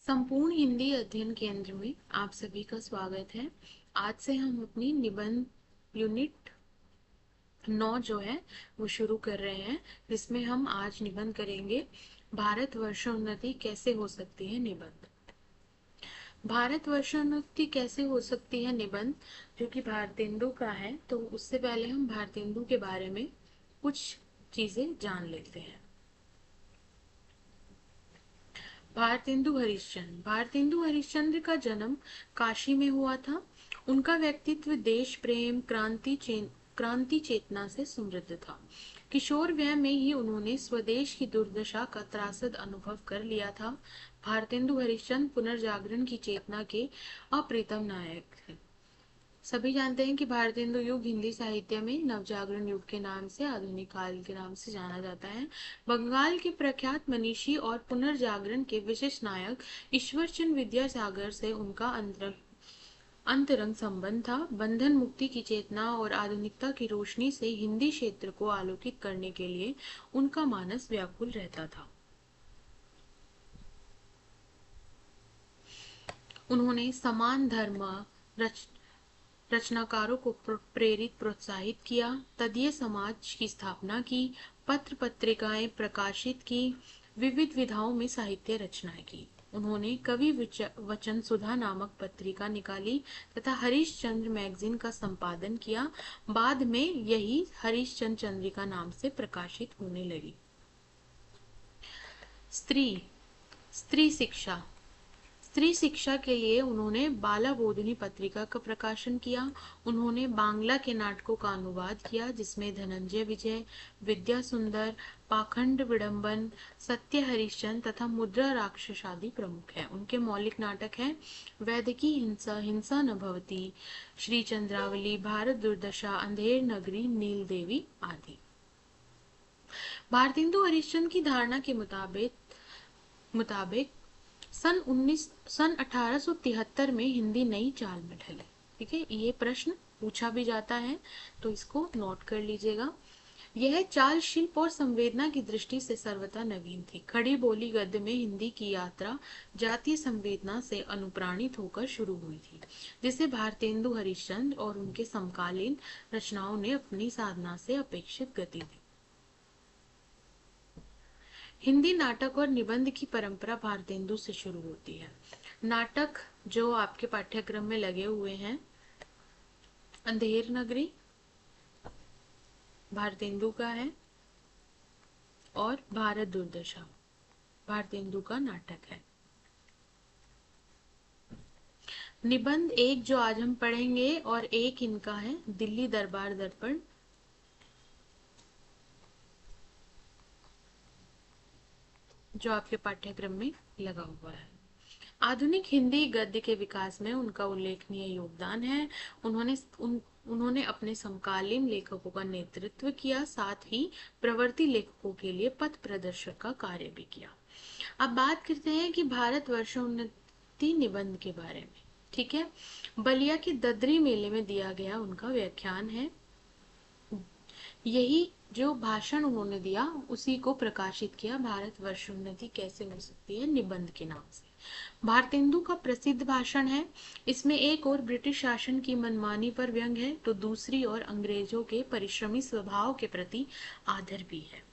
संपूर्ण हिंदी अध्ययन केंद्र में आप सभी का स्वागत है। आज से हम अपनी निबंध यूनिट 9 जो है वो शुरू कर रहे हैं, जिसमें हम आज निबंध करेंगे भारत वर्षोन्नति कैसे हो सकती है। निबंध भारत वर्षोन्नति कैसे हो सकती है निबंध जो कि भारतेंदु का है। तो उससे पहले हम भारतेंदु के बारे में कुछ चीजें जान लेते हैं। भारतेंदु हरिश्चंद्र का जन्म काशी में हुआ था। उनका व्यक्तित्व देश प्रेम क्रांति चेतना से समृद्ध था। किशोर वय में ही उन्होंने स्वदेश की दुर्दशा का त्रासद अनुभव कर लिया था। भारतेंदु हरिश्चंद्र पुनर्जागरण की चेतना के अप्रीतम नायक थे। सभी जानते हैं कि भारतेंदु युग हिंदी साहित्य में नवजागरण युग के नाम से, आधुनिक काल के नाम से जाना जाता है। बंगाल के प्रख्यात मनीषी और पुनर्जागरण के विशिष्ट नायक ईश्वरचंद्र विद्यासागर से उनका अंतरंग संबंध था। बंधन मुक्ति की चेतना और आधुनिकता की रोशनी से हिंदी क्षेत्र को आलोकित करने के लिए उनका मानस व्याकुल रहता था। उन्होंने समान धर्म रच रचनाकारों को प्रेरित प्रोत्साहित किया। तदीय समाज की स्थापना की। पत्र पत्रिकाएं प्रकाशित की। विविध विधाओं में साहित्य रचनाएं की। उन्होंने कवि वचन सुधा नामक पत्रिका निकाली तथा हरिश्चंद्र मैगजीन का संपादन किया। बाद में यही हरिश्चंद्र चंद्रिका नाम से प्रकाशित होने लगी। स्त्री स्त्री शिक्षा स्त्री शिक्षा के लिए उन्होंने बाला बोधिनी पत्रिका का प्रकाशन किया। उन्होंने बांग्ला के नाटकों का अनुवाद किया, जिसमें धनंजय विजय, विद्या सुंदर, पाखंड विडंबन, सत्य हरिश्चंद्र तथा मुद्रा राक्षस आदि प्रमुख हैं। उनके मौलिक नाटक हैं वैदिकी हिंसा, हिंसा न भवती, श्री चंद्रावली, भारत दुर्दशा, अंधेर नगरी, नील देवी आदि। भारतेंदु हरिश्चंद्र की धारणा के मुताबिक सन 1873 में हिंदी नई चाल में ढले। ठीक है, ये प्रश्न पूछा भी जाता है, तो इसको नोट कर लीजिएगा। यह चाल शिल्प और संवेदना की दृष्टि से सर्वथा नवीन थी। खड़ी बोली गद्य में हिंदी की यात्रा जातीय संवेदना से अनुप्राणित होकर शुरू हुई थी, जिसे भारतेंदु हरिश्चंद्र और उनके समकालीन रचनाओं ने अपनी साधना से अपेक्षित गति दी। हिंदी नाटक और निबंध की परंपरा भारतेंदु से शुरू होती है। नाटक जो आपके पाठ्यक्रम में लगे हुए हैं, अंधेर नगरी भारतेंदु का है और भारत दुर्दशा भारतेंदु का नाटक है। निबंध एक जो आज हम पढ़ेंगे और एक इनका है दिल्ली दरबार दर्पण, जो आपके पाठ्यक्रम में लगा हुआ है। आधुनिक हिंदी गद्य के विकास में उनका उल्लेखनीय योगदान है। उन्होंने अपने समकालीन लेखकों का नेतृत्व किया, साथ ही प्रवर्ती लेखकों के लिए पथ प्रदर्शक का कार्य भी किया। अब बात करते हैं कि भारत वर्षोन्नति निबंध के बारे में। ठीक है, बलिया के ददरी मेले में दिया गया उनका व्याख्यान है। यही जो भाषण उन्होंने दिया उसी को प्रकाशित किया, भारत वर्षोन्नति कैसे हो सकती है निबंध के नाम से। भारतेंदु का प्रसिद्ध भाषण है। इसमें एक और ब्रिटिश शासन की मनमानी पर व्यंग है, तो दूसरी ओर अंग्रेजों के परिश्रमी स्वभाव के प्रति आदर भी है।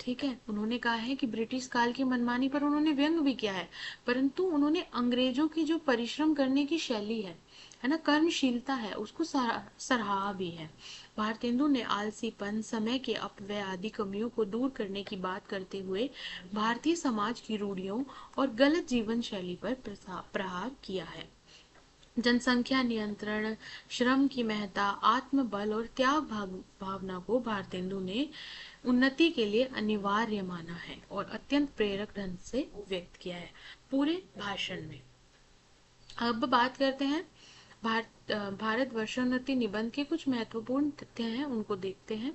ठीक है, उन्होंने कहा है कि ब्रिटिश काल की मनमानी पर उन्होंने व्यंग भी किया है, परंतु उन्होंने अंग्रेजों की जो परिश्रम करने की शैली है ना, कर्मशीलता है, उसको सराहा भी है। भारतेंदु ने आलसीपन, समय के अपव्यय आदि कमियों को दूर करने की बात करते हुए भारतीय समाज की रूढ़ियों और गलत जीवन शैली पर प्रहार किया है। जनसंख्या नियंत्रण, श्रम की महत्ता, आत्मबल और त्याग भावना को भारतेंदु ने उन्नति के लिए अनिवार्य माना है और अत्यंत प्रेरक ढंग से व्यक्त किया है पूरे भाषण में। अब बात करते हैं भारत वर्षोन्नति निबंध के कुछ महत्वपूर्ण तथ्य हैं, उनको देखते हैं।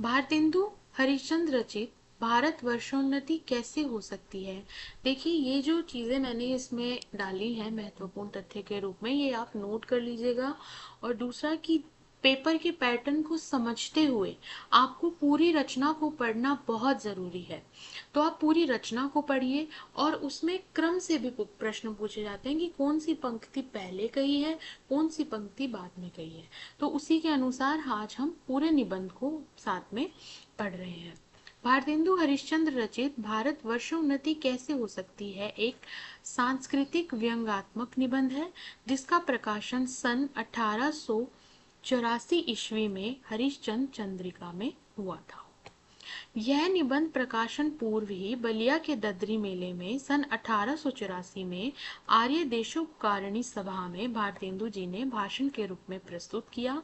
भारतेंदु हरिश्चंद्र रचित भारत वर्षोन्नति कैसे हो सकती है। देखिए, ये जो चीजें मैंने इसमें डाली हैं महत्वपूर्ण तथ्य के रूप में, ये आप नोट कर लीजिएगा। और दूसरा कि पेपर के पैटर्न को समझते हुए आपको पूरी रचना को पढ़ना बहुत जरूरी है। तो आप पूरी रचना को पढ़िए और उसमें क्रम से भी प्रश्न पूछे जाते हैं कि कौन सी पंक्ति पहले कही है, कौन सी पंक्ति बाद में कही है। तो उसी के अनुसार आज हम पूरे निबंध को साथ में पढ़ रहे हैं। भारतेंदु हरिश्चंद्र रचित भारत वर्षोन्नति कैसे हो सकती है एक सांस्कृतिक व्यंग्यात्मक निबंध है, जिसका प्रकाशन सन 1884 ईस्वी में हरिश्चंद्र चंद्रिका में हुआ था। यह निबंध प्रकाशन पूर्व ही बलिया के ददरी मेले में सन 1884 में आर्य देशोपकारिणी सभा में भारतेंदु जी ने भाषण के रूप में प्रस्तुत किया।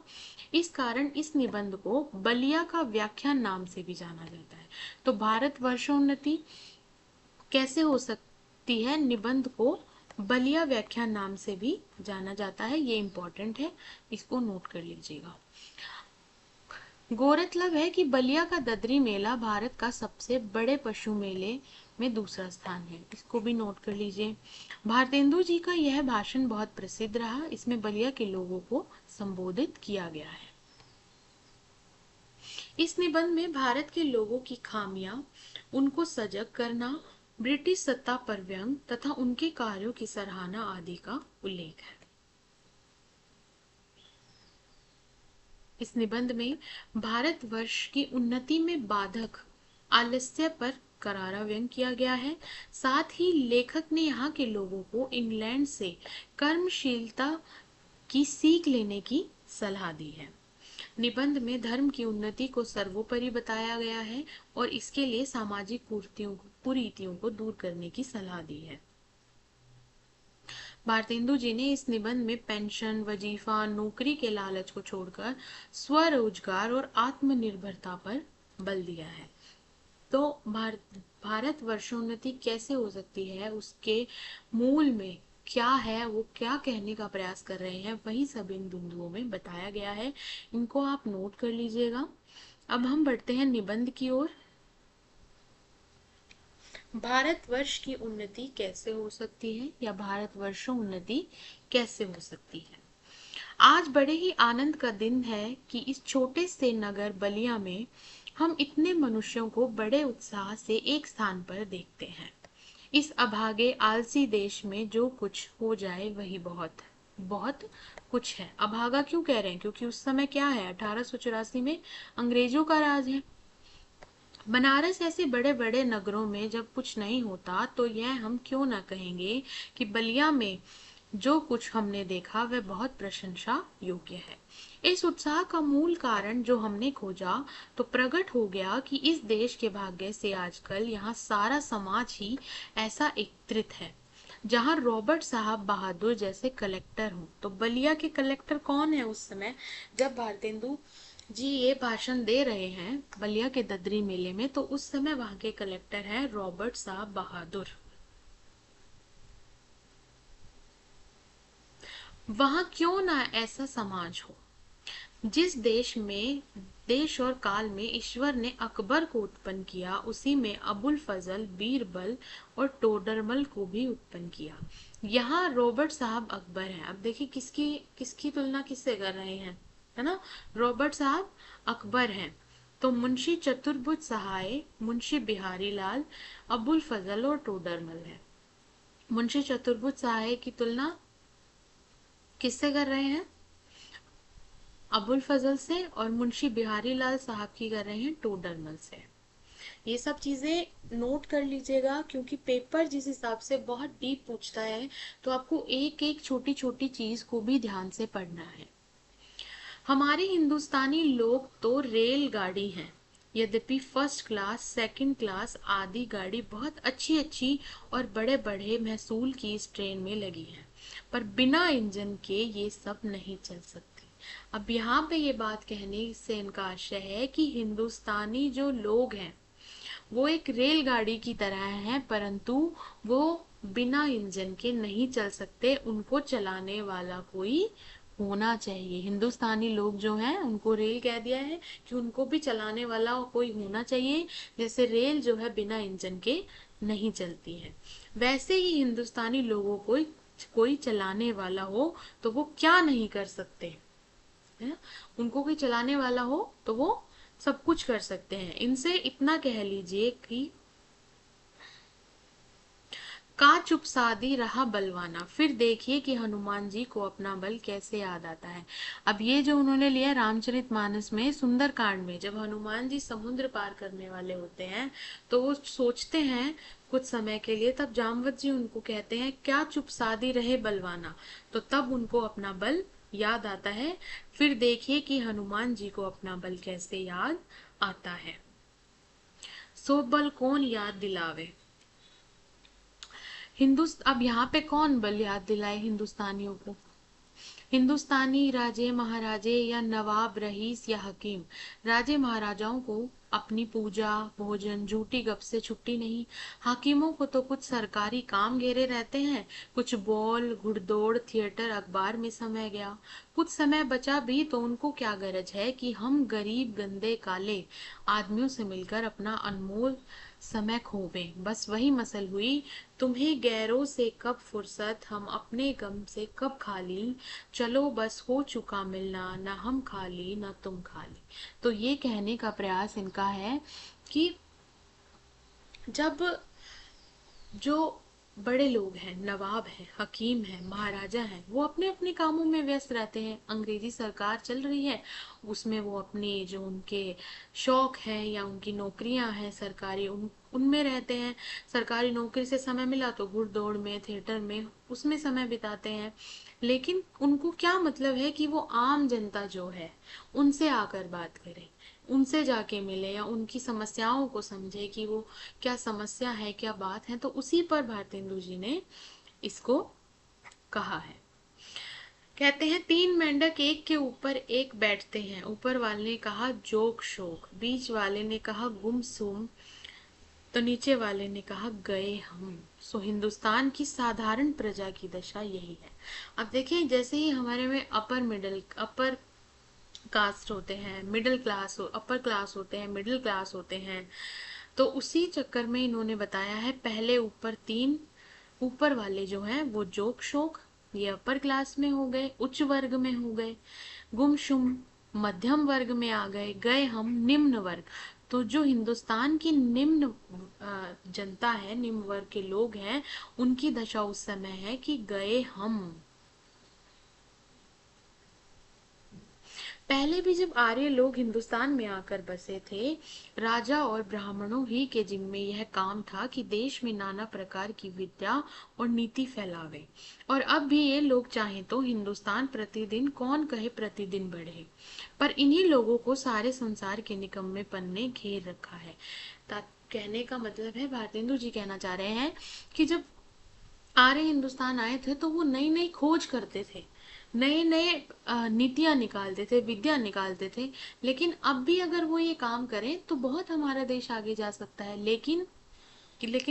इस कारण इस निबंध को बलिया का व्याख्यान नाम से भी जाना जाता है। तो भारत वर्षोन्नति कैसे हो सकती है निबंध को बलिया व्याख्यान नाम से भी जाना जाता है। ये इंपॉर्टेंट है, इसको नोट कर लीजिएगा। गौरतलब है कि बलिया का ददरी मेला भारत का सबसे बड़े पशु मेले में दूसरा स्थान है, इसको भी नोट कर लीजिए। भारतेंदु जी का यह भाषण बहुत प्रसिद्ध रहा। इसमें बलिया के लोगों को संबोधित किया गया है। इस निबंध में भारत के लोगों की खामियां, उनको सजग करना, ब्रिटिश सत्ता पर व्यंग तथा उनके कार्यों की सराहना आदि का उल्लेख है। इस निबंध में भारतवर्ष की उन्नति में बाधक आलस्य पर करारा व्यंग किया गया है। साथ ही लेखक ने यहाँ के लोगों को इंग्लैंड से कर्मशीलता की सीख लेने की सलाह दी है। निबंध में धर्म की उन्नति को सर्वोपरि बताया गया है और इसके लिए सामाजिक कुरीतियों को दूर करने की सलाह दी है। भारतेंदु जी ने इस निबंध में पेंशन, वजीफा, नौकरी के लालच को छोड़कर स्वरोजगार और आत्मनिर्भरता पर बल दिया है। तो भारत वर्षोन्नति कैसे हो सकती है, उसके मूल में क्या है, वो क्या कहने का प्रयास कर रहे हैं, वही सब इन बिंदुओं में बताया गया है। इनको आप नोट कर लीजिएगा। अब हम बढ़ते हैं निबंध की ओर। भारतवर्ष की उन्नति कैसे हो सकती है या भारतवर्षों उन्नति कैसे हो सकती है। आज बड़े ही आनंद का दिन है कि इस छोटे से नगर बलिया में हम इतने मनुष्यों को बड़े उत्साह से एक स्थान पर देखते हैं। इस अभागे आलसी देश में जो कुछ हो जाए वही बहुत बहुत कुछ है। अभागा क्यों कह रहे हैं, क्योंकि उस समय क्या है, 1884 में अंग्रेजों का राज है। बनारस ऐसे बड़े बड़े नगरों में जब कुछ नहीं होता तो यह हम क्यों ना कहेंगे कि बलिया में जो कुछ हमने देखा वह बहुत प्रशंसा योग्य है। इस उत्साह का मूल कारण जो हमने खोजा तो प्रकट हो गया कि इस देश के भाग्य से आजकल यहाँ सारा समाज ही ऐसा एकत्रित है जहाँ रॉबर्ट साहब बहादुर जैसे कलेक्टर हों। तो बलिया के कलेक्टर कौन है उस समय जब भारतेंदु जी ये भाषण दे रहे हैं बलिया के ददरी मेले में, तो उस समय वहां के कलेक्टर हैं रॉबर्ट साहब बहादुर। वहां क्यों ना ऐसा समाज हो। जिस देश और काल में ईश्वर ने अकबर को उत्पन्न किया, उसी में अबुल फजल, बीरबल और टोडरमल को भी उत्पन्न किया। यहाँ रॉबर्ट साहब अकबर हैं। अब देखिए किसकी किसकी तुलना किससे कर रहे हैं, है ना, रॉबर्ट साहब अकबर हैं। तो मुंशी चतुर्भुज सहाय, मुंशी बिहारी लाल, अबुल फजल और टोडरमल है। मुंशी चतुर्भुज सहाय की तुलना किससे कर रहे हैं, अबुल फजल से, और मुंशी बिहारी लाल साहब की कर रहे हैं टोडरमल से। ये सब चीजें नोट कर लीजिएगा क्योंकि पेपर जिस हिसाब से बहुत डीप पूछता है तो आपको एक एक छोटी छोटी चीज को भी ध्यान से पढ़ना है। हमारे हिंदुस्तानी लोग तो रेलगाड़ी हैं, यद्यपि फर्स्ट क्लास, सेकंड क्लास आदि गाड़ी बहुत अच्छी अच्छी और बड़े बड़े महसूल की इस ट्रेन में लगी है, पर बिना इंजन के ये सब नहीं चल सकती। अब यहाँ पे ये बात कहने से इनका आशय है कि हिंदुस्तानी जो लोग हैं वो एक रेलगाड़ी की तरह हैं, परंतु वो बिना इंजन के नहीं चल सकते, उनको चलाने वाला कोई होना चाहिए। हिंदुस्तानी लोग जो हैं उनको रेल कह दिया है कि उनको भी चलाने वाला कोई होना चाहिए। जैसे रेल जो है बिना इंजन के नहीं चलती है, वैसे ही हिंदुस्तानी लोगों को कोई चलाने वाला हो तो वो क्या नहीं कर सकते, हैं, उनको कोई चलाने वाला हो तो वो सब कुछ कर सकते हैं। इनसे इतना कह लीजिए कि का चुप साधी रहा बलवाना, फिर देखिए कि हनुमान जी को अपना बल कैसे याद आता है। अब ये जो उन्होंने लिया रामचरितमानस में सुंदर कांड में, जब हनुमान जी समुद्र पार करने वाले होते हैं तो वो सोचते हैं कुछ समय के लिए, तब जामवत जी उनको कहते हैं क्या चुप साधी रहे बलवाना, तो तब उनको अपना बल याद आता है। फिर देखिए कि हनुमान जी को अपना बल कैसे याद आता है। सो बल कौन याद दिलावे। अब यहाँ पे कौन बल याद दिलाए हिंदुस्तानियों को। हिंदुस्तानी राजे महाराजे या नवाब रईस या हकीम, राजे महाराजाओं को अपनी पूजा भोजन झूठी गप से छुट्टी नहीं। हाकिमों को तो कुछ सरकारी काम घेरे रहते हैं, कुछ बॉल घुड़दौड़ थिएटर अखबार में समय गया। कुछ समय बचा भी तो उनको क्या गरज है कि हम गरीब गंदे काले आदमियों से मिलकर अपना अनमोल समय खोवें। बस वही मसल हुई, तुम्हें गैरों से कब फुर्सत, हम अपने गम से कब खाली, चलो बस हो चुका मिलना, ना हम खाली ना तुम खाली। तो ये कहने का प्रयास इनका है कि जब जो बड़े लोग हैं, नवाब हैं, हकीम हैं, महाराजा हैं, वो अपने अपने कामों में व्यस्त रहते हैं। अंग्रेजी सरकार चल रही है, उसमें वो अपने जो उनके शौक हैं या उनकी नौकरियां हैं सरकारी, उनमें रहते हैं। सरकारी नौकरी से समय मिला तो घुड़ दौड़ में थिएटर में उसमें समय बिताते हैं। लेकिन उनको क्या मतलब है कि वो आम जनता जो है उनसे आकर बात करें, उनसे जाके मिले या उनकी समस्याओं को समझे कि वो क्या समस्या है क्या बात है। तो उसी पर भारतेंदु जी ने इसको कहा है। कहते हैं तीन मेंढक एक के ऊपर एक बैठते हैं, ऊपर वाले ने कहा जोक शोक, बीच वाले ने कहा गुमसुम, तो नीचे वाले ने कहा गए हम। सो हिंदुस्तान की साधारण प्रजा की दशा यही है। अब देखिए जैसे ही हमारे में अपर कास्ट होते हैं, मिडिल क्लास अपर क्लास होते हैं, मिडिल क्लास होते हैं, तो उसी चक्कर में इन्होंने बताया है पहले ऊपर तीन, ऊपर वाले जो हैं वो जोक शोक, ये अपर क्लास में हो गए, उच्च वर्ग में हो गए। गुमशुम मध्यम वर्ग में आ गए, गए हम निम्न वर्ग। तो जो हिंदुस्तान की निम्न जनता है, निम्न वर्ग के लोग हैं, उनकी दशा उस समय है कि गए हम। पहले भी जब आर्य लोग हिंदुस्तान में आकर बसे थे, राजा और ब्राह्मणों ही के जिम्मे यह काम था कि देश में नाना प्रकार की विद्या और नीति फैलावे। और अब भी ये लोग चाहें तो हिंदुस्तान प्रतिदिन कौन कहे प्रतिदिन बढ़े, पर इन्हीं लोगों को सारे संसार के निकम्मेपन ने घेर रखा है। कहने का मतलब है, भारतेंदु जी कहना चाह रहे हैं कि जब आर्य हिंदुस्तान आए थे तो वो नई नई खोज करते थे, नए नए नीतियां निकालते थे, विद्या निकालते थे। लेकिन अब भी अगर वो ये काम करें तो बहुत हमारा देश आगे जा सकता है। लेकिन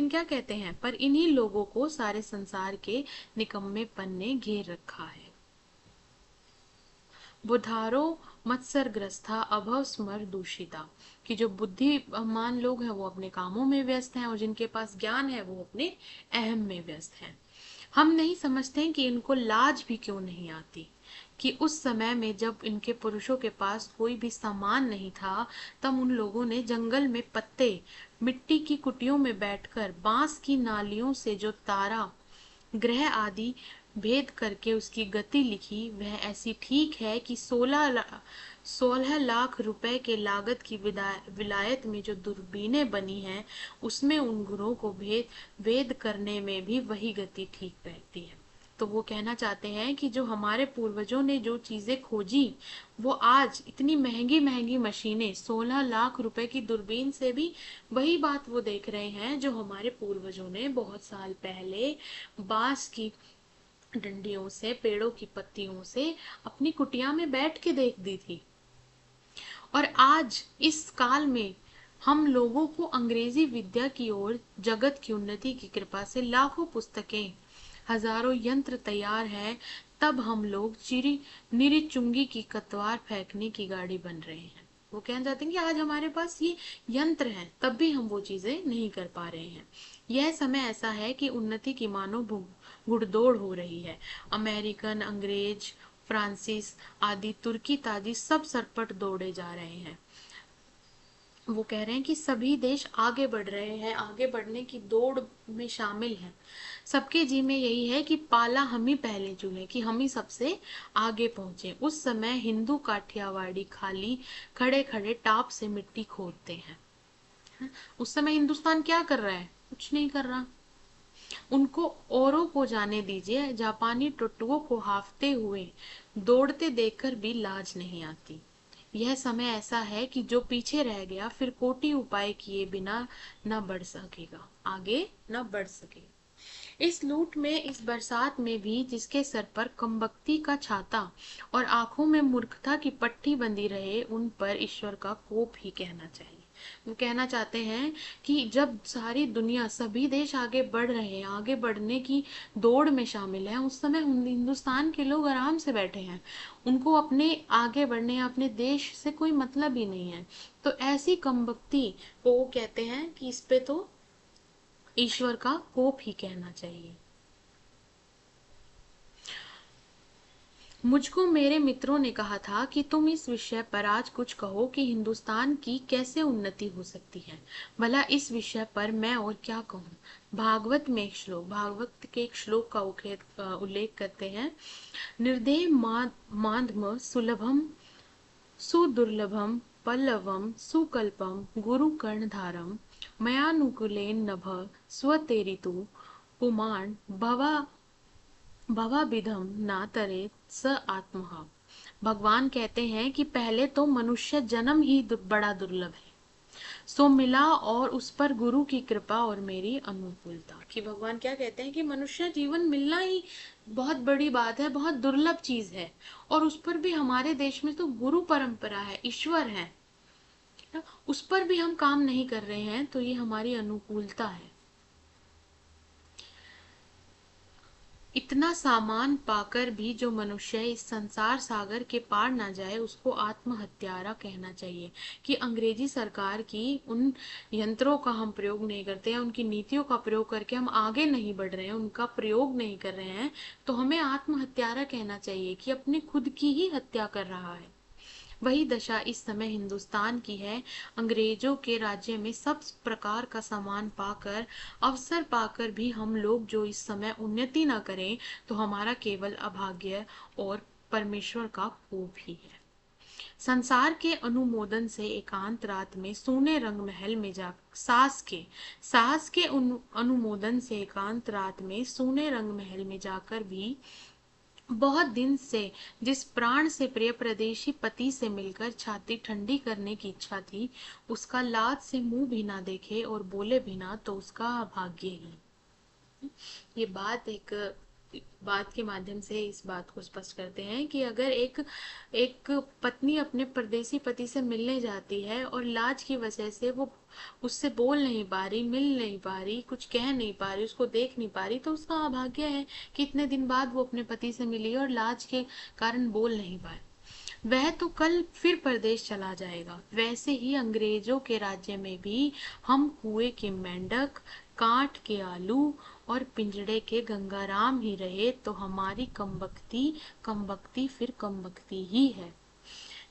क्या कहते हैं, पर इन्हीं लोगों को सारे संसार के निकम्मेपन ने घेर रखा है। बुधारो मत्सर ग्रस्था अभव स्मर दूषिता, कि जो बुद्धिमान लोग हैं वो अपने कामों में व्यस्त हैं और जिनके पास ज्ञान है वो अपने अहम में व्यस्त हैं। हम नहीं समझते कि इनको लाज भी क्यों नहीं आती कि उस समय में जब इनके पुरुषों के पास कोई भी सामान नहीं था, तब उन लोगों ने जंगल में पत्ते, मिट्टी की कुटियों में बैठकर बांस की नालियों से जो तारा ग्रह आदि भेद करके उसकी गति लिखी, वह ऐसी ठीक है कि 16 लाख रुपए के लागत की विलायत में जो दूरबीनें बनी हैं उसमें उन ग्रहों को भेद करने में भी वही गति ठीक बैठती है। तो वो कहना चाहते हैं कि जो हमारे पूर्वजों ने जो चीजें खोजी, वो आज इतनी महंगी महंगी मशीनें, 16 लाख रुपए की दूरबीन से भी वही बात वो देख रहे हैं जो हमारे पूर्वजों ने बहुत साल पहले बांस की डंडियों से, पेड़ों की पत्तियों से अपनी कुटिया में बैठ के देख दी थी। और आज इस काल में हम लोगों को अंग्रेजी विद्या की ओर जगत की उन्नति की कृपा से लाखों पुस्तकें, हजारों यंत्र तैयार है, तब हम लोग निरी चुंगी की कतवार फेंकने की गाड़ी बन रहे हैं। वो कहना चाहते हैं कि आज हमारे पास ये यंत्र हैं, तब भी हम वो चीजें नहीं कर पा रहे हैं। यह समय ऐसा है कि उन्नति की मानो घुड़दौड़ हो रही है। अमेरिकन, अंग्रेज, फ्रांसीस आदि, तुर्की तादी सब सरपट दौड़े जा रहे हैं। वो कह रहे हैं कि सभी देश आगे बढ़ रहे हैं, आगे बढ़ने की दौड़ में शामिल हैं। सबके जी में यही है कि पाला हम ही पहले चुने, कि हम ही सबसे आगे पहुंचे। उस समय हिंदू काठियावाड़ी खाली खड़े खड़े टाप से मिट्टी खोदते हैं। उस समय हिंदुस्तान क्या कर रहा है? कुछ नहीं कर रहा। उनको औरों को जाने दीजिए, जापानी टुट्टुओं को हाफते हुए दौड़ते देखकर भी लाज नहीं आती। यह समय ऐसा है कि जो पीछे रह गया फिर कोटि उपाय किए बिना न बढ़ सकेगा, आगे न बढ़ सकेगा। इस लूट में, इस बरसात में भी जिसके सर पर कमबख्ती का छाता और आंखों में मूर्खता की पट्टी बंधी रहे, उन पर ईश्वर का कोप ही कहना चाहिए। वो कहना चाहते हैं कि जब सारी दुनिया, सभी देश आगे बढ़ रहे हैं, आगे बढ़ने की दौड़ में शामिल हैं, उस समय हिंदुस्तान के लोग आराम से बैठे हैं। उनको अपने आगे बढ़ने या अपने देश से कोई मतलब ही नहीं है। तो ऐसी कमबख्ती को वो कहते हैं कि इस पे तो ईश्वर का कोप ही कहना चाहिए। मुझको मेरे मित्रों ने कहा था कि तुम इस विषय पर आज कुछ कहो कि हिंदुस्तान की कैसे उन्नति हो सकती है। भला इस विषय पर मैं और क्या कहूँ। भागवत में एक श्लोक, भागवत के एक श्लोक का उल्लेख करते हैं। निर्देय माध्म सुलभम सुदुर्लभम पल्लवम सुकल्पम गुरु कर्णधारम मयानुकूलेन नभ स्वतेरितु पुमान् भवाभिधम ना तरे स आत्महा। भगवान कहते हैं कि पहले तो मनुष्य जन्म ही बड़ा दुर्लभ है, सो मिला और उस पर गुरु की कृपा और मेरी अनुकूलता। कि भगवान क्या कहते हैं कि मनुष्य जीवन मिलना ही बहुत बड़ी बात है, बहुत दुर्लभ चीज है। और उस पर भी हमारे देश में तो गुरु परंपरा है, ईश्वर है ना, उस पर भी हम काम नहीं कर रहे हैं, तो ये हमारी अनुकूलता है। इतना सामान पाकर भी जो मनुष्य इस संसार सागर के पार ना जाए, उसको आत्महत्यारा कहना चाहिए। कि अंग्रेजी सरकार की उन यंत्रों का हम प्रयोग नहीं करते हैं, उनकी नीतियों का प्रयोग करके हम आगे नहीं बढ़ रहे हैं, उनका प्रयोग नहीं कर रहे हैं, तो हमें आत्महत्यारा कहना चाहिए, कि अपने खुद की ही हत्या कर रहा है। वही दशा इस समय हिंदुस्तान की है। अंग्रेजों के राज्य में सब प्रकार का सामान पाकर, अवसर पाकर भी हम लोग जो इस समय उन्नति ना करें, तो हमारा केवल अभाग्य और परमेश्वर का कोप ही है। संसार के अनुमोदन से एकांत रात में सूने रंग महल में जा, सास के अनुमोदन से एकांत रात में सूने रंग महल में जाकर भी बहुत दिन से जिस प्राण से प्रिय प्रदेशी पति से मिलकर छाती ठंडी करने की इच्छा थी, उसका लाज से मुंह भी ना देखे और बोले भी ना, तो उसका अभाग्य ही। ये बात के माध्यम से इस बात को स्पष्ट करते हैं कि अगर एक एक पत्नी अपने परदेसी पति से मिलने जाती है और लाज की वजह से वो उससे बोल नहीं पा रही, मिल नहीं पा रही, कुछ कह नहीं पा रही, उसको देख नहीं पा रही, तो उसका अभाग्य है कि इतने दिन बाद वो अपने पति से मिली और लाज के कारण बोल नहीं पाए। वह तो कल फिर परदेश चला जाएगा। वैसे ही अंग्रेजों के राज्य में भी हम कुएं के मेंढक, कांट के आलू और पिंजड़े के गंगाराम ही रहे, तो हमारी कमबख्ती फिर कमबख्ती ही है।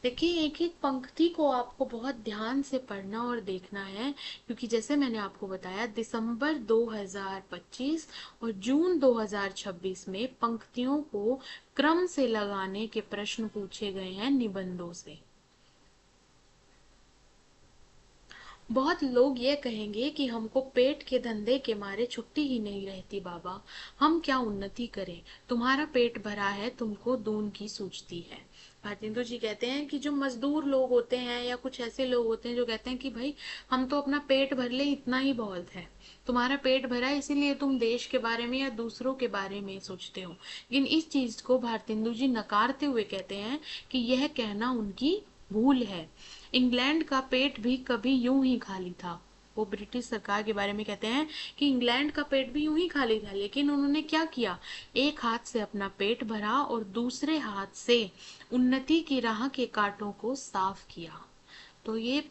देखिए, एक एक पंक्ति को आपको बहुत ध्यान से पढ़ना और देखना है, क्योंकि जैसे मैंने आपको बताया, दिसंबर 2025 और जून 2026 में पंक्तियों को क्रम से लगाने के प्रश्न पूछे गए हैं निबंधों से। बहुत लोग ये कहेंगे कि हमको पेट के धंधे के मारे छुट्टी ही नहीं रहती बाबा, हम क्या उन्नति करें। तुम्हारा पेट भरा है, तुमको दून की सूझती है। भारतेंदु जी कहते हैं कि जो मजदूर लोग होते हैं या कुछ ऐसे लोग होते हैं जो कहते हैं कि भाई हम तो अपना पेट भर ले, इतना ही बहुत है। तुम्हारा पेट भरा है इसीलिए तुम देश के बारे में या दूसरों के बारे में सोचते हो। लेकिन इस चीज को भारतेंदु जी नकारते हुए कहते हैं कि यह कहना उनकी भूल है। इंग्लैंड का पेट भी कभी यूं ही खाली था। वो ब्रिटिश सरकार के बारे में कहते हैं कि इंग्लैंड का पेट भी यूं ही खाली था, लेकिन उन्होंने क्या किया, एक हाथ से अपना पेट भरा और दूसरे हाथ से उन्नति की राह के कांटों को साफ किया। तो ये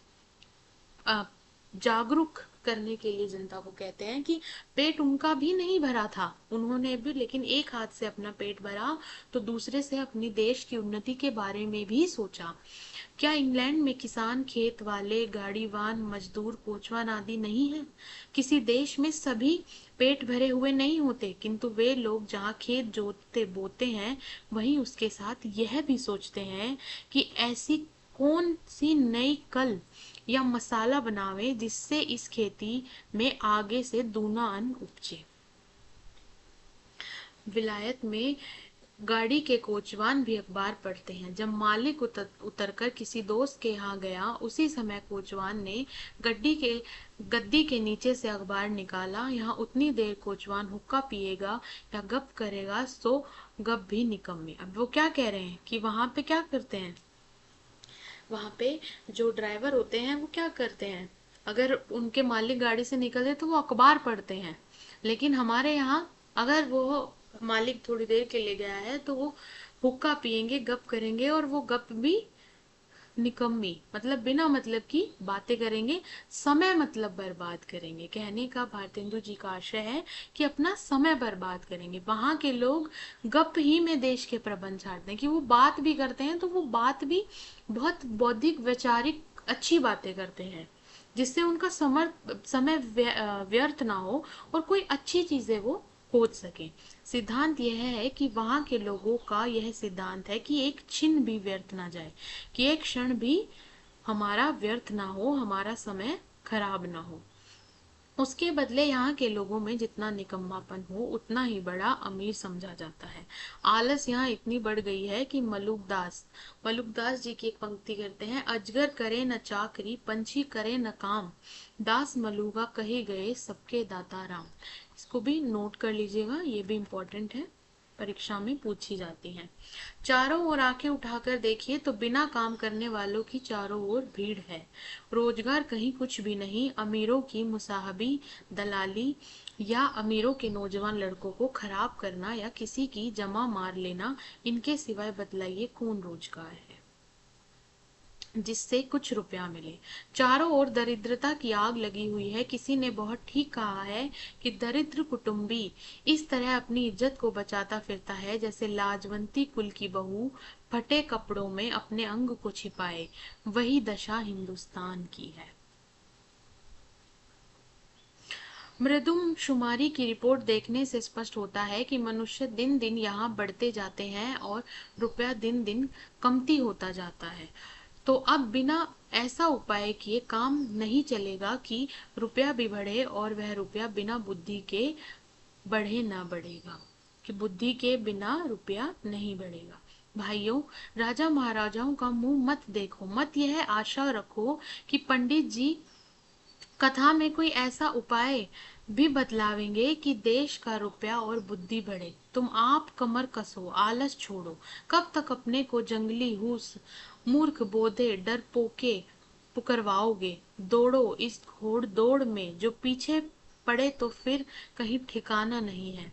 जागरूक करने के लिए जनता को कहते हैं कि पेट उनका भी नहीं भरा था, उन्होंने भी लेकिन एक हाथ से अपना पेट भरा तो दूसरे से अपनी देश की उन्नति के बारे में भी सोचा। क्या इंग्लैंड में किसान, खेत वाले, गाड़ीवान, मजदूर, कोचवान आदि नहीं है? किसी देश में सभी पेट भरे हुए नहीं होते, किंतु वे लोग जहाँ खेत जोतते बोते हैं वहीं उसके साथ यह भी सोचते हैं कि ऐसी कौन सी नई कल या मसाला बनावे जिससे इस खेती में आगे से दूना अन्न उपजे। विलायत में गाड़ी के कोचवान भी अखबार पढ़ते हैं। जब मालिक उतरकर किसी दोस्त के यहाँ गया, उसी समय कोचवान ने गद्दी के नीचे से अखबार निकाला। यहाँ उतनी देर कोचवान हुक्का पिएगा या गप करेगा, सो गप भी निकम्मी। अब वो क्या कह रहे हैं कि वहां पे क्या करते हैं, वहां पे जो ड्राइवर होते हैं वो क्या करते हैं, अगर उनके मालिक गाड़ी से निकले तो वो अखबार पढ़ते हैं। लेकिन हमारे यहाँ अगर वो मालिक थोड़ी देर के लिए गया है तो वो हुक्का पियेंगे, गप करेंगे, और वो गप भी निकम्मी मतलब बिना मतलब की बातें करेंगे, समय मतलब बर्बाद करेंगे। कहने का भारतेंदु जी का आशय है कि अपना समय बर्बाद करेंगे। वहां के लोग गप ही में देश के प्रबंध छाड़ते हैं कि वो बात भी करते हैं तो वो बात भी बहुत बौद्धिक वैचारिक अच्छी बातें करते हैं जिससे उनका समय व्यर्थ ना हो और कोई अच्छी चीजें वो खोज सके। सिद्धांत यह है कि वहां के लोगों का यह सिद्धांत है कि एक क्षण भी व्यर्थ ना जाए, कि एक क्षण भी हमारा व्यर्थ ना हो, हमारा समय खराब ना हो। उसके बदले यहाँ के लोगों में जितना निकम्मापन हो उतना ही बड़ा अमीर समझा जाता है। आलस यहाँ इतनी बढ़ गई है कि मलुकदास जी की एक पंक्ति करते हैं, अजगर करे न चाकरी, पंछी करे न काम, दास मलुगा कहे गए सबके दाता राम। इसको भी नोट कर लीजिएगा, ये भी इम्पोर्टेंट है, परीक्षा में पूछी जाती हैं। चारों ओर आंखें उठाकर देखिए तो बिना काम करने वालों की चारों ओर भीड़ है। रोजगार कहीं कुछ भी नहीं, अमीरों की मुसाहबी, दलाली या अमीरों के नौजवान लड़कों को खराब करना या किसी की जमा मार लेना, इनके सिवाय बतलाइए कौन रोजगार है जिससे कुछ रुपया मिले। चारों ओर दरिद्रता की आग लगी हुई है। किसी ने बहुत ठीक कहा है कि दरिद्र कुटुंबी इस तरह अपनी इज्जत को बचाता फिरता है जैसे लाजवंती कुल की बहू फटे कपड़ों में अपने अंग को छिपाए। वही दशा हिंदुस्तान की है। मृदुमशुमारी की रिपोर्ट देखने से स्पष्ट होता है कि मनुष्य दिन दिन यहाँ बढ़ते जाते हैं और रुपया दिन दिन कमती होता जाता है। तो अब बिना ऐसा उपाय किए काम नहीं चलेगा कि रुपया भी बढ़े और वह रुपया बिना बुद्धि के बढ़े ना बढ़ेगा, कि बुद्धि के बिना रुपया नहीं बढ़ेगा। भाइयों, राजा महाराजाओं का मुंह मत देखो, मत यह आशा रखो कि पंडित जी कथा में कोई ऐसा उपाय भी बतलावेंगे कि देश का रुपया और बुद्धि बढ़े। तुम आप कमर कसो, आलस छोड़ो। कब तक अपने को जंगली हुस, मूर्ख बोधे, डरपोके पुकरवाओगे? दौड़ो इस घोड़ दौड़ में, जो पीछे पड़े तो फिर कहीं ठिकाना नहीं है।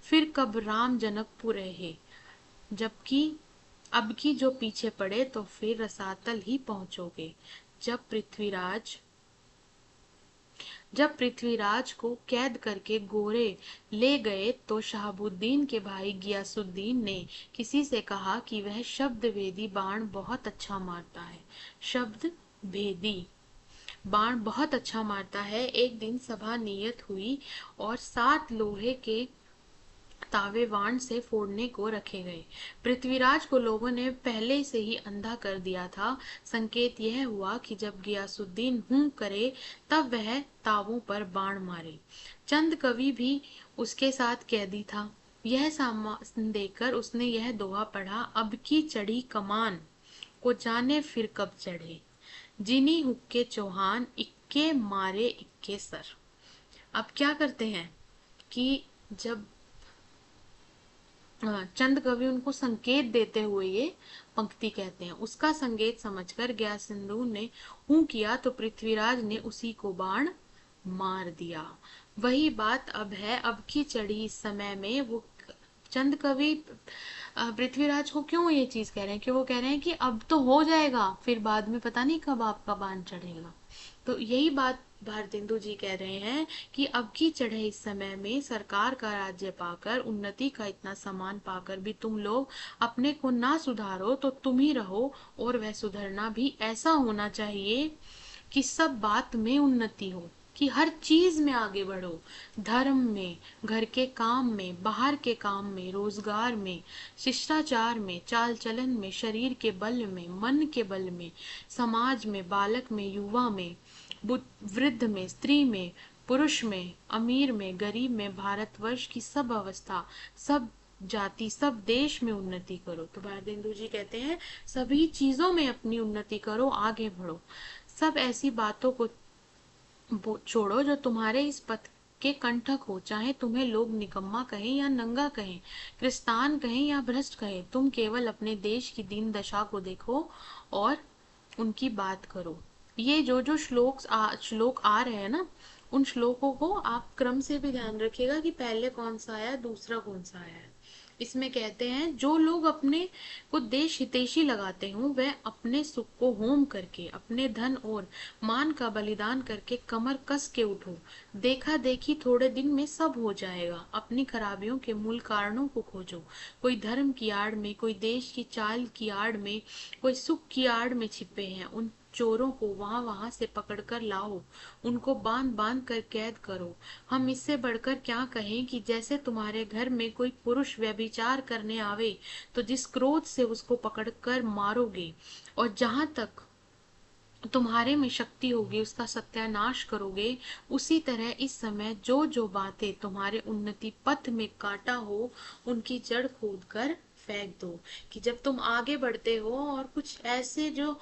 फिर कब राम जनकपुर रहे, जबकि अब की जो पीछे पड़े तो फिर रसातल ही पहुंचोगे। जब पृथ्वीराज को कैद करके गोरे ले गए तो शहाबुद्दीन के भाई गियासुद्दीन ने किसी से कहा कि वह शब्द भेदी बाण बहुत अच्छा मारता है। शब्द भेदी बाण बहुत अच्छा मारता है। एक दिन सभा नियत हुई और 7 लोहे के तावे बाण से फोड़ने को रखे गए। पृथ्वीराज को लोगों ने पहले से ही अंधा कर दिया था। संकेत यह हुआ कि जब गियासुद्दीन हूं करे तब वह तावों पर बाण मारे। चंद कवि भी उसके साथ कैदी था। यह सामान देखकर उसने यह दोहा पढ़ा, अब की चढ़ी कमान को जाने फिर कब चढ़े, जिनी हुक्के चौहान इक्के मारे इक्के सर। अब क्या करते हैं कि जब चंद कवि उनको संकेत देते हुए ये पंक्ति कहते हैं, उसका संकेत समझकर ग्यासुद्दीन ने हूं किया तो पृथ्वीराज ने उसी को बाण मार दिया। वही बात अब है, अब की चढ़ी इस समय में। वो चंद कवि पृथ्वीराज को क्यों ये चीज कह रहे हैं कि वो कह रहे हैं कि अब तो हो जाएगा, फिर बाद में पता नहीं कब आपका बाण चढ़ेगा। तो यही बात भारतेंदु जी कह रहे हैं कि अब की चढ़े इस समय में सरकार का राज्य पाकर, उन्नति का इतना सामान पाकर भी तुम लोग अपने को ना सुधारो तो तुम ही रहो, और वह सुधरना भी ऐसा होना चाहिए कि सब बात में उन्नति हो, कि हर चीज में आगे बढ़ो, धर्म में, घर के काम में, बाहर के काम में, रोजगार में, शिष्टाचार में, चाल चलन में, शरीर के बल में, मन के बल में, समाज में, बालक में, युवा में, वृद्ध में, स्त्री में, पुरुष में, अमीर में, गरीब में, भारतवर्ष की सब अवस्था, सब जाति, सब देश में उन्नति करो। तो भारतेंदु जी कहते हैं सभी चीजों में अपनी उन्नति करो, आगे बढ़ो, सब ऐसी बातों को छोड़ो जो तुम्हारे इस पथ के कंटक हो, चाहे तुम्हें लोग निकम्मा कहें या नंगा कहें, क्रिस्तान कहें या भ्रष्ट कहें, तुम केवल अपने देश की दीन दशा को देखो और उनकी बात करो। ये जो श्लोक आ रहे हैं ना, उन श्लोकों को आप क्रम से भी ध्यान रखिएगा कि पहले कौन सा आया, दूसरा कौन सा आया है। इसमें कहते हैं जो लोग अपने को देश हितैषी लगाते हों, वह अपने सुख को होम करके, अपने धन और मान का बलिदान करके कमर कस के उठो, देखा देखी थोड़े दिन में सब हो जाएगा। अपनी खराबियों के मूल कारणों को खोजो, कोई धर्म की आड़ में, कोई देश की चाल की आड़ में, कोई सुख की आड़ में छिपे हैं, उन चोरों को वहां वहां से पकड़ कर लाओ, उनको बांध बांध कर कैद करो। हम इससे बढ़कर क्या कहें कि जैसे तुम्हारे घर में कोई पुरुष व्यभिचार करने आवे तो जिस क्रोध से उसको पकड़कर मारोगे, और जहां तक तुम्हारे में शक्ति होगी उसका सत्यानाश करोगे, उसी तरह इस समय जो जो बातें तुम्हारे उन्नति पथ में काटा हो, उनकी जड़ खोद कर फेंक दो। कि जब तुम आगे बढ़ते हो और कुछ ऐसे जो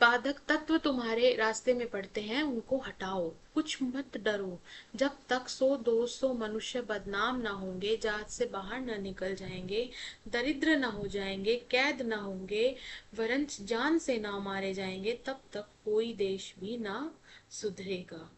बाधक तत्व तुम्हारे रास्ते में पड़ते हैं उनको हटाओ, कुछ मत डरो, जब तक 100-200 मनुष्य बदनाम ना होंगे, जात से बाहर ना निकल जाएंगे, दरिद्र ना हो जाएंगे, कैद ना होंगे, वरन जान से ना मारे जाएंगे, तब तक कोई देश भी ना सुधरेगा।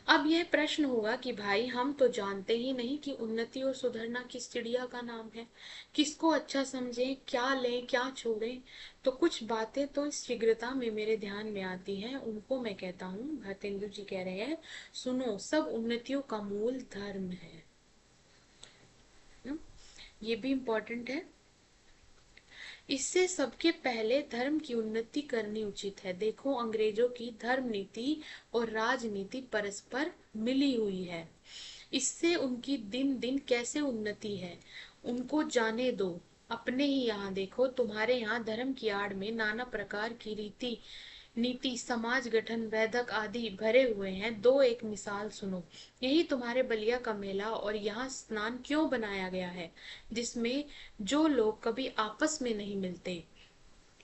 अब यह प्रश्न होगा कि भाई हम तो जानते ही नहीं कि उन्नति और सुधरना किस चिड़िया का नाम है, किसको अच्छा समझें, क्या लें क्या छोड़ें। तो कुछ बातें तो इस शीघ्रता में मेरे ध्यान में आती हैं, उनको मैं कहता हूँ। भारतेंदु जी कह रहे हैं सुनो, सब उन्नतियों का मूल धर्म है ना? ये भी इम्पोर्टेंट है। इससे सबके पहले धर्म की उन्नति करनी उचित है। देखो अंग्रेजों की धर्म नीति और राजनीति परस्पर मिली हुई है, इससे उनकी दिन दिन कैसे उन्नति है उनको जाने दो। अपने ही यहाँ देखो, तुम्हारे यहाँ धर्म की आड़ में नाना प्रकार की रीति नीति, समाज गठन, वैदक आदि भरे हुए हैं। दो एक मिसाल सुनो, यही तुम्हारे बलिया का मेला और यहाँ स्नान क्यों बनाया गया है, जिसमें जो लोग कभी आपस में नहीं मिलते,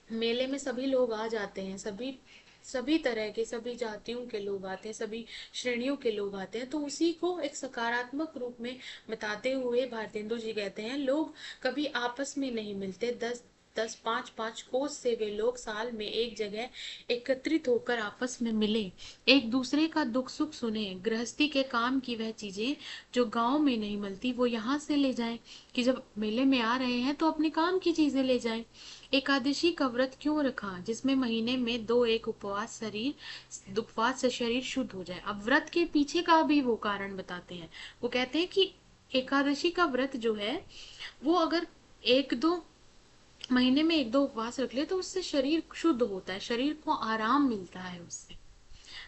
मेले में सभी लोग आ जाते हैं, सभी सभी तरह के, सभी जातियों के लोग आते हैं, सभी श्रेणियों के लोग आते हैं। तो उसी को एक सकारात्मक रूप में बताते हुए भारतेंदु जी कहते हैं लोग कभी आपस में नहीं मिलते, 10-10 5-5 कोस से वे लोग साल में एक जगह एकत्रित होकर आपस में मिले, एक दूसरे का दुख सुख सुने, गृहस्थी के काम की वह चीजें जो गांव में नहीं मिलती वो यहाँ से ले जाएं, कि जब मेले में आ रहे हैं तो अपने काम की चीजें ले जाएं। एकादशी का व्रत क्यों रखा, जिसमें महीने में 2 एक उपवास से शरीर शुद्ध हो जाए। अब व्रत के पीछे का भी वो कारण बताते हैं। वो कहते हैं कि एकादशी का व्रत जो है वो अगर 1-2 महीने में 1-2 उपवास रख ले तो उससे शरीर शुद्ध होता है, शरीर को आराम मिलता है उससे।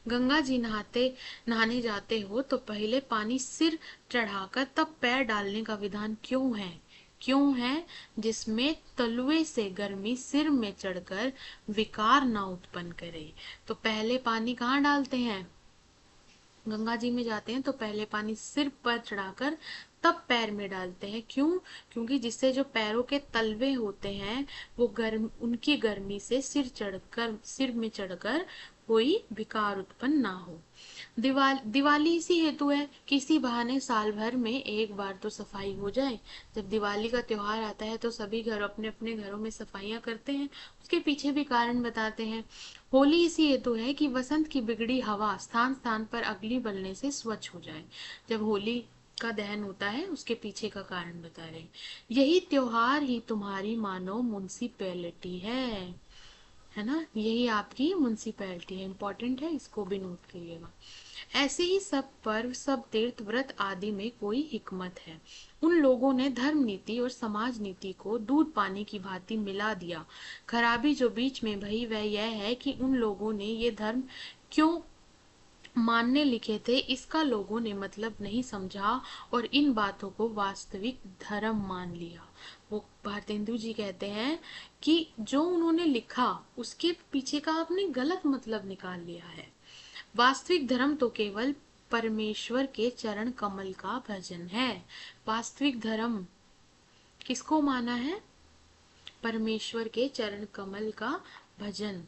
गंगा जी नहाने जाते हो तो पहले पानी सिर चढ़ाकर तब पैर डालने का विधान क्यों है, जिसमें तलुए से गर्मी सिर में चढ़कर विकार ना उत्पन्न करे। तो पहले पानी कहाँ डालते हैं, गंगा जी में जाते हैं तो पहले पानी सिर पर चढ़ाकर तब पैर में डालते हैं। क्यों? क्योंकि जिससे जो पैरों के तलवे होते हैं वो उनकी गर्मी से सिर में चढ़कर कोई विकार उत्पन्न ना हो। दिवाली इसी हेतु है, किसी बहाने साल भर में एक बार तो सफाई हो जाए। जब दिवाली का त्योहार आता है तो सभी घर अपने अपने घरों में सफाइयां करते हैं, उसके पीछे भी कारण बताते हैं। होली इसी हेतु है कि वसंत की बिगड़ी हवा स्थान स्थान पर अगली बलने से स्वच्छ हो जाए। जब होली का दहन होता है उसके पीछे का कारण बता रहे हैं। यही त्योहार ही तुम्हारी मानो म्युनिसिपैलिटी है। है ना, यही आपकी म्युनिसिपैलिटी है, इंपॉर्टेंट है, इसको भी नोट करिएगा। ऐसे ही सब पर्व, सब तीर्थ व्रत आदि में कोई हिकमत है। उन लोगों ने धर्म नीति और समाज नीति को दूध पानी की भांति मिला दिया। खराबी जो बीच में भई वह यह है कि उन लोगों ने ये धर्म क्यों मानने लिखे थे इसका लोगों ने मतलब नहीं समझा और इन बातों को वास्तविक धर्म मान लिया। वो भारतेंदु जी कहते हैं कि जो उन्होंने लिखा उसके पीछे का आपने गलत मतलब निकाल लिया है। वास्तविक धर्म तो केवल परमेश्वर के चरण कमल का भजन है। वास्तविक धर्म किसको माना है? परमेश्वर के चरण कमल का भजन।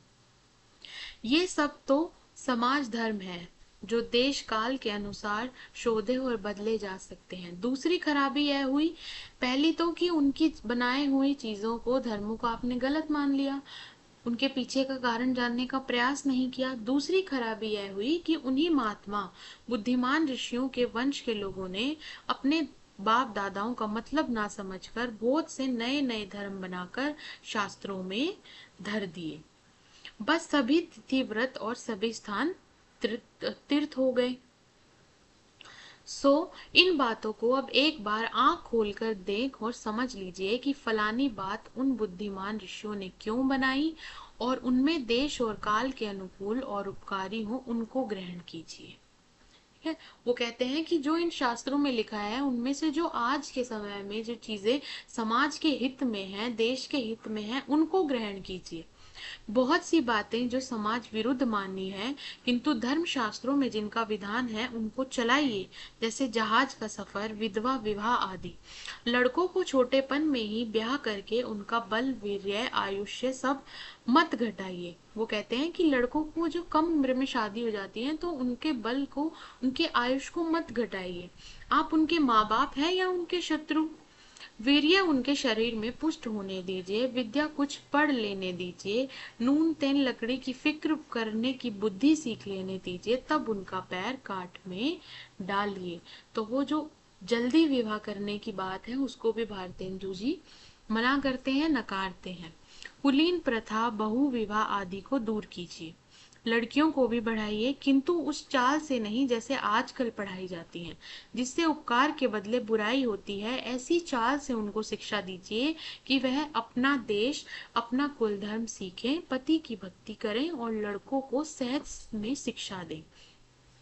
ये सब तो समाज धर्म है जो देश काल के अनुसार शोधे और बदले जा सकते हैं। दूसरी खराबी यह हुई, पहली तो कि उनकी बनाए हुई चीजों को, धर्मों को आपने गलत मान लिया, उनके पीछे का कारण जानने का प्रयास नहीं किया। दूसरी खराबी यह हुई कि उन्हीं महात्मा बुद्धिमान ऋषियों के वंश के लोगों ने अपने बाप दादाओं का मतलब ना समझकर बहुत से नए नए धर्म बनाकर शास्त्रों में धर दिए। बस सभी तिथि व्रत और सभी स्थान तीर्थ हो गए। इन बातों को अब एक बार आंख खोलकर देख और समझ लीजिए कि फलानी बात उन बुद्धिमान ऋषियों ने क्यों बनाई और उनमें देश और काल के अनुकूल और उपकारी हो उनको ग्रहण कीजिए। है, वो कहते हैं कि जो इन शास्त्रों में लिखा है उनमें से जो आज के समय में जो चीजें समाज के हित में हैं, देश के हित में हैं, उनको ग्रहण कीजिए। बहुत सी बातें जो समाज विरुद्ध माननी है किंतु धर्म शास्त्रों में जिनका विधान है उनको चलाइए, जैसे जहाज का सफर, विधवा विवाह आदि। लड़कों को छोटेपन में ही ब्याह करके उनका बल, वीर्य, आयुष्य सब मत घटाइए। वो कहते हैं कि लड़कों को जो कम उम्र में शादी हो जाती है तो उनके बल को, उनके आयुष को मत घटाइए। आप उनके माँ बाप हैं या उनके शत्रु। वीर्य उनके शरीर में पुष्ट होने दीजिए, विद्या कुछ पढ़ लेने दीजिए, नून तेल लकड़ी की फिक्र करने की बुद्धि सीख लेने दीजिए, तब उनका पैर काट में डालिए। तो वो जो जल्दी विवाह करने की बात है उसको भी भारतेंदु जी मना करते हैं, नकारते हैं। कुलीन प्रथा, बहु विवाह आदि को दूर कीजिए। लड़कियों को भी बढ़ाइए किंतु उस चाल से नहीं जैसे आजकल पढ़ाई जाती हैं, जिससे उपकार के बदले बुराई होती है। ऐसी चाल से उनको शिक्षा दीजिए कि वह अपना देश, अपना कुल धर्म सीखें, पति की भक्ति करें और लड़कों को सहज में शिक्षा दें।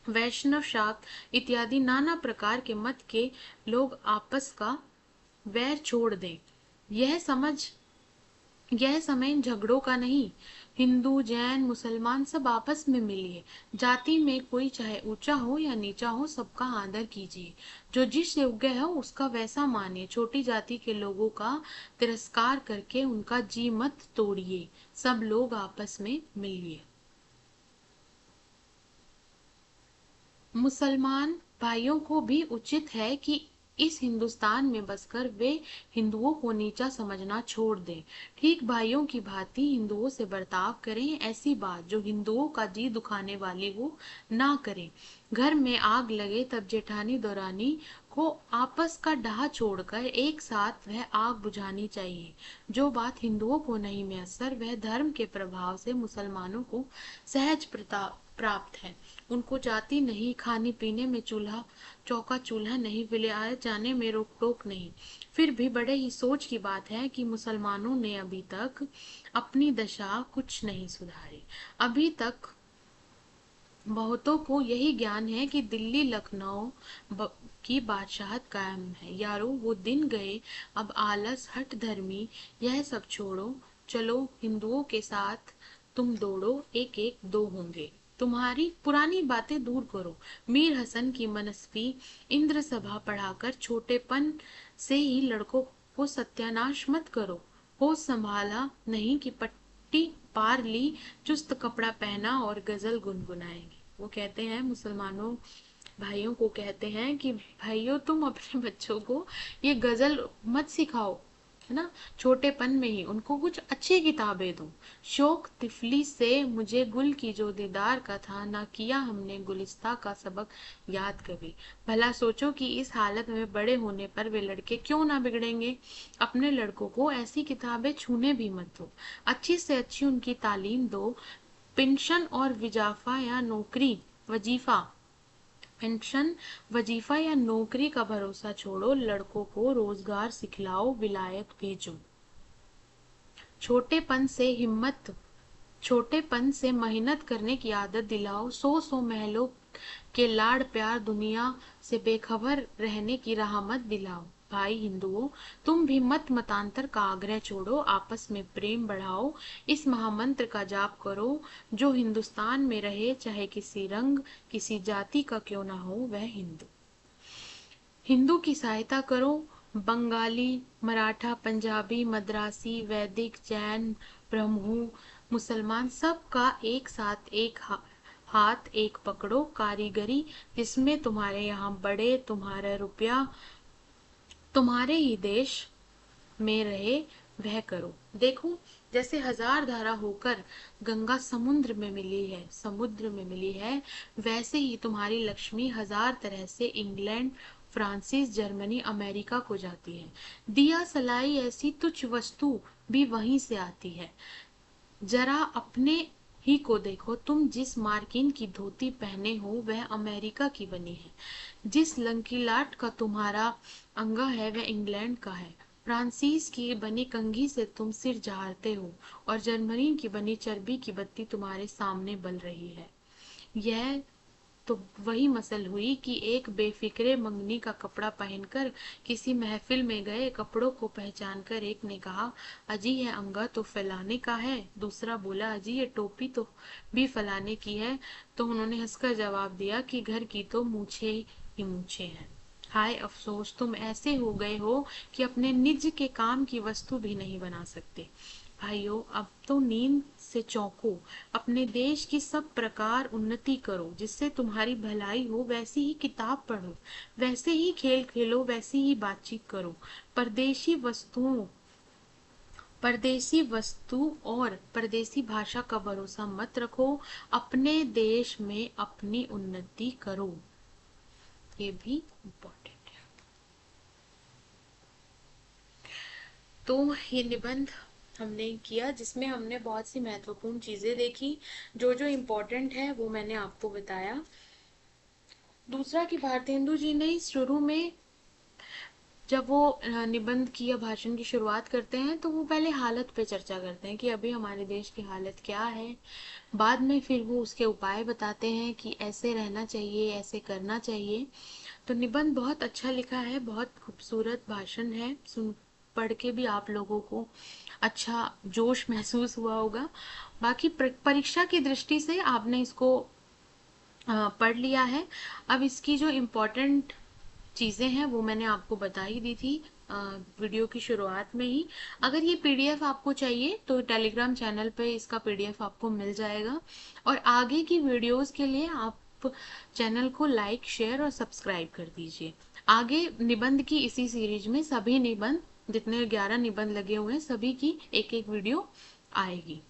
वैष्णव, शाक्त इत्यादि नाना प्रकार के मत के लोग आपस का वैर छोड़ दें। यह समय इन झगड़ों का नहीं। हिंदू, जैन, मुसलमान सब आपस में मिलिए। जाति में कोई चाहे ऊंचा हो या नीचा हो, सबका आदर कीजिए। जो जिस योग्य है उसका वैसा मानिए। छोटी जाति के लोगों का तिरस्कार करके उनका जी मत तोड़िए। सब लोग आपस में मिलिए। मुसलमान भाइयों को भी उचित है कि इस हिंदुस्तान में बसकर वे हिंदुओं को नीचा समझना छोड़ दें। ठीक भाइयों की भांति हिंदुओं से बर्ताव करें। ऐसी बात जो हिंदुओं का जी दुखाने वाली हो ना करें। घर में आग लगे तब जेठानी दौरानी को आपस का डहा छोड़कर एक साथ वह आग बुझानी चाहिए। जो बात हिंदुओं को नहीं मैसर वह धर्म के प्रभाव से मुसलमानों को सहज प्राप्त है। उनको जाति नहीं, खाने पीने में चूल्हा चौका चूल्हा नहीं, विलायत जाने में रोक टोक नहीं। फिर भी बड़े ही सोच की बात है कि मुसलमानों ने अभी तक अपनी दशा कुछ नहीं सुधारी। अभी तक बहुतों को यही ज्ञान है कि दिल्ली लखनऊ की बादशाहत कायम है। यारो वो दिन गए, अब आलस, हठ धर्मी यह सब छोड़ो। चलो हिंदुओं के साथ तुम दौड़ो, एक एक दो होंगे। तुम्हारी पुरानी बातें दूर करो। मीर हसन की मनस्वी इंद्र सभा पढ़ाकर छोटेपन से ही लड़कों को सत्यानाश मत करो। होश संभाला नहीं कि पट्टी पार ली, चुस्त कपड़ा पहना और गजल गुनगुनाएंगे। वो कहते हैं, मुसलमानों भाइयों को कहते हैं कि भाइयों तुम अपने बच्चों को ये गजल मत सिखाओ, है ना, छोटेपन में ही उनको कुछ अच्छी किताबें दो। शौक तिफली से मुझे गुल की जो दीदार का था, ना किया हमने गुलिस्ता का सबक याद कभी। भला सोचो कि इस हालत में बड़े होने पर वे लड़के क्यों ना बिगड़ेंगे। अपने लड़कों को ऐसी किताबें छूने भी मत दो, अच्छी से अच्छी उनकी तालीम दो। पेंशन और विजाफा या नौकरी वजीफा पेंशन वजीफा या नौकरी का भरोसा छोड़ो, लड़कों को रोजगार सिखलाओ, विलायत भेजो। छोटेपन से हिम्मत छोटेपन से मेहनत करने की आदत दिलाओ, सौ सौ महलों के लाड़ प्यार दुनिया से बेखबर रहने की रहमत दिलाओ। भाई हिंदुओं, तुम भी मत मतांतर का आग्रह छोड़ो, आपस में प्रेम बढ़ाओ, इस महामंत्र का जाप करो। जो हिंदुस्तान में रहे, चाहे किसी रंग किसी जाति का क्यों ना हो, वह हिंदू। हिंदू की सहायता करो। बंगाली, मराठा, पंजाबी, मद्रासी, वैदिक, जैन, ब्रह्मो, मुसलमान, सबका एक साथ एक हाथ एक पकड़ो। कारीगरी जिसमें तुम्हारे यहाँ बढ़े, तुम्हारा रुपया तुम्हारे ही देश में रहे, वह करो। देखो, जैसे हजार धारा होकर गंगा समुद्र में मिली है, वैसे ही तुम्हारी लक्ष्मी हजार तरह से इंग्लैंड, फ्रांसिस, जर्मनी, अमेरिका को जाती है। दिया सलाई ऐसी तुच्छ वस्तु भी वहीं से आती है। जरा अपने ही को देखो, तुम जिस मार्किन की धोती पहने हो वह अमेरिका की बनी है। जिस लंकीलाट का तुम्हारा अंगा है वह इंग्लैंड का है। फ्रांसीस की बनी कंघी से तुम सिर झाड़ते हो और जर्मनी की बनी चर्बी की बत्ती तुम्हारे सामने बल रही है। यह तो वही मसल हुई कि एक बेफिक्रे मंगनी का कपड़ा पहनकर किसी महफिल में गए, कपड़ों को पहचानकर एक ने कहा, अजी यह अंगा तो फलाने का है। दूसरा बोला, अजी ये टोपी तो भी फलाने की है। तो उन्होंने हंसकर जवाब दिया कि घर की तो मूछे ही मूछे हैं। हाय अफसोस, तुम ऐसे हो गए हो कि अपने निज के काम की वस्तु भी नहीं बना सकते। भाइयों, अब तो नींद से चौंको, अपने देश की सब प्रकार उन्नति करो, जिससे तुम्हारी भलाई हो। वैसी ही किताब पढ़ो, वैसे ही खेल खेलो, वैसी ही बातचीत करो। परदेशी वस्तु और परदेशी भाषा का भरोसा मत रखो, अपने देश में अपनी उन्नति करो। ये भी इम्पोर्टेंट है। तो ये निबंध हमने किया, जिसमें हमने बहुत सी महत्वपूर्ण चीजें देखी। जो जो इम्पोर्टेंट है वो मैंने आपको बताया। दूसरा कि भारतेंदु जी ने शुरू में जब वो निबंध की या भाषण की शुरुआत करते हैं तो वो पहले हालत पे चर्चा करते हैं कि अभी हमारे देश की हालत क्या है। बाद में फिर वो उसके उपाय बताते हैं कि ऐसे रहना चाहिए, ऐसे करना चाहिए। तो निबंध बहुत अच्छा लिखा है, बहुत खूबसूरत भाषण है। सुन पढ़ के भी आप लोगों को अच्छा जोश महसूस हुआ होगा। बाकी परीक्षा की दृष्टि से आपने इसको पढ़ लिया है। अब इसकी जो इम्पोर्टेंट चीजें हैं वो मैंने आपको बता ही दी थी वीडियो की शुरुआत में ही। अगर ये पीडीएफ आपको चाहिए तो टेलीग्राम चैनल पे इसका पीडीएफ आपको मिल जाएगा। और आगे की वीडियोस के लिए आप चैनल को लाइक, शेयर और सब्सक्राइब कर दीजिए। आगे निबंध की इसी सीरीज में सभी निबंध, जितने 11 निबंध लगे हुए हैं, सभी की एक एक वीडियो आएगी।